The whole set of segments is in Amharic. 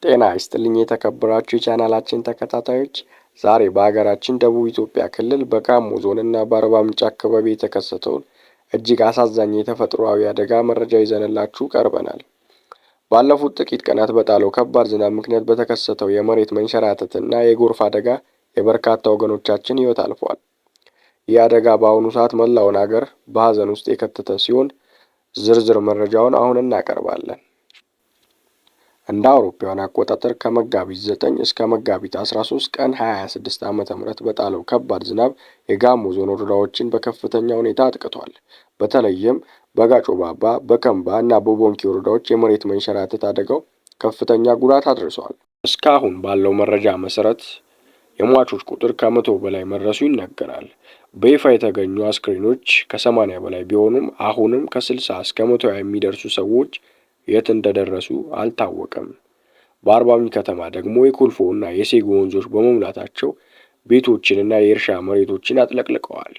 ጤና ይስጥልኝ የተከበራችሁ የቻናላችን ተከታታዮች፣ ዛሬ በሀገራችን ደቡብ ኢትዮጵያ ክልል በጋሞ ዞን እና በአርባ ምንጭ አካባቢ የተከሰተውን እጅግ አሳዛኝ የተፈጥሯዊ አደጋ መረጃ ይዘንላችሁ ቀርበናል። ባለፉት ጥቂት ቀናት በጣለው ከባድ ዝናብ ምክንያት በተከሰተው የመሬት መንሸራተትና የጎርፍ አደጋ የበርካታ ወገኖቻችን ሕይወት አልፏል። ይህ አደጋ በአሁኑ ሰዓት መላውን ሀገር በሀዘን ውስጥ የከተተ ሲሆን ዝርዝር መረጃውን አሁን እናቀርባለን። እንደ አውሮፓውያን አቆጣጠር ከመጋቢት 9 እስከ መጋቢት 13 ቀን 2026 ዓ.ም በጣለው ከባድ ዝናብ የጋሞ ዞን ወረዳዎችን በከፍተኛ ሁኔታ አጥቅቷል። በተለይም በጋጮ ባባ፣ በከምባ እና በቦንኪ ወረዳዎች የመሬት መንሸራተት አደጋው ከፍተኛ ጉዳት አድርሷል። እስካሁን ባለው መረጃ መሰረት የሟቾች ቁጥር ከ100 በላይ መድረሱ ይነገራል። በይፋ የተገኙ አስክሬኖች ከ80 በላይ ቢሆኑም አሁንም ከ60 እስከ 100 የሚደርሱ ሰዎች የት እንደደረሱ አልታወቀም። በአርባ ምንጭ ከተማ ደግሞ የኮልፎ እና የሴጎ ወንዞች በመሙላታቸው ቤቶችንና የእርሻ መሬቶችን አጥለቅልቀዋል።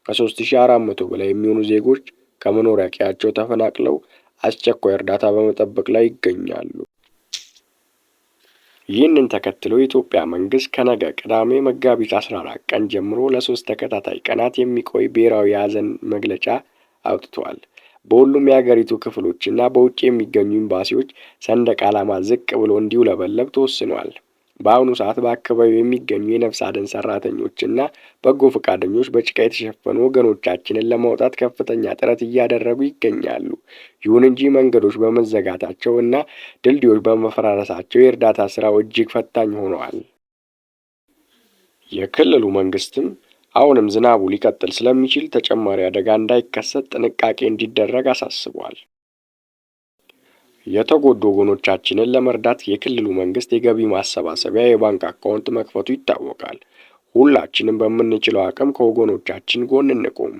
ከ3400 በላይ የሚሆኑ ዜጎች ከመኖሪያ ቀያቸው ተፈናቅለው አስቸኳይ እርዳታ በመጠበቅ ላይ ይገኛሉ። ይህንን ተከትሎ የኢትዮጵያ መንግስት ከነገ ቅዳሜ መጋቢት 14 ቀን ጀምሮ ለ3 ተከታታይ ቀናት የሚቆይ ብሔራዊ የሀዘን መግለጫ አውጥቷል። በሁሉም የሀገሪቱ ክፍሎችና በውጭ የሚገኙ ኤምባሲዎች ሰንደቅ ዓላማ ዝቅ ብሎ እንዲውለበለብ ተወስኗል። በአሁኑ ሰዓት በአካባቢው የሚገኙ የነፍስ አድን ሰራተኞችና በጎ ፈቃደኞች በጭቃ የተሸፈኑ ወገኖቻችንን ለማውጣት ከፍተኛ ጥረት እያደረጉ ይገኛሉ። ይሁን እንጂ መንገዶች በመዘጋታቸው እና ድልድዮች በመፈራረሳቸው የእርዳታ ስራው እጅግ ፈታኝ ሆነዋል። የክልሉ መንግስትም አሁንም ዝናቡ ሊቀጥል ስለሚችል ተጨማሪ አደጋ እንዳይከሰት ጥንቃቄ እንዲደረግ አሳስቧል። የተጎዱ ወገኖቻችንን ለመርዳት የክልሉ መንግስት የገቢ ማሰባሰቢያ የባንክ አካውንት መክፈቱ ይታወቃል። ሁላችንም በምንችለው አቅም ከወገኖቻችን ጎን እንቁም።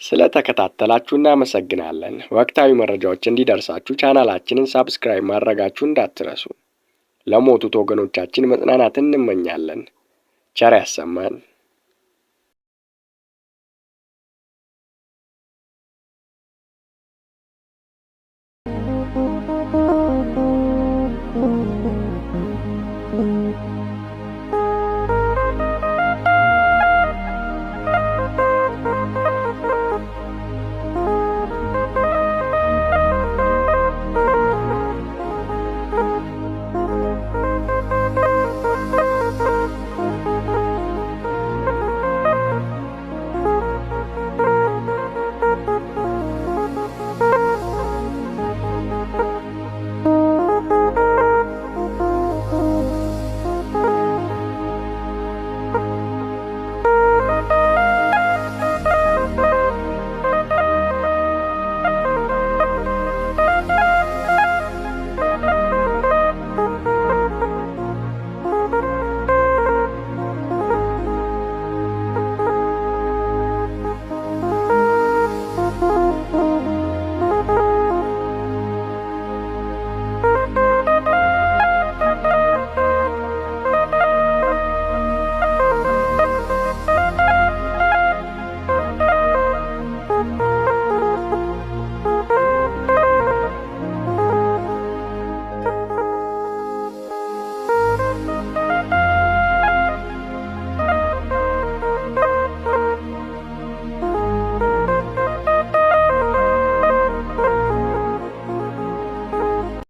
ስለተከታተላችሁ እናመሰግናለን። ወቅታዊ መረጃዎች እንዲደርሳችሁ ቻናላችንን ሳብስክራይብ ማድረጋችሁ እንዳትረሱ። ለሞቱት ወገኖቻችን መጽናናትን እንመኛለን። ቸር ያሰማን።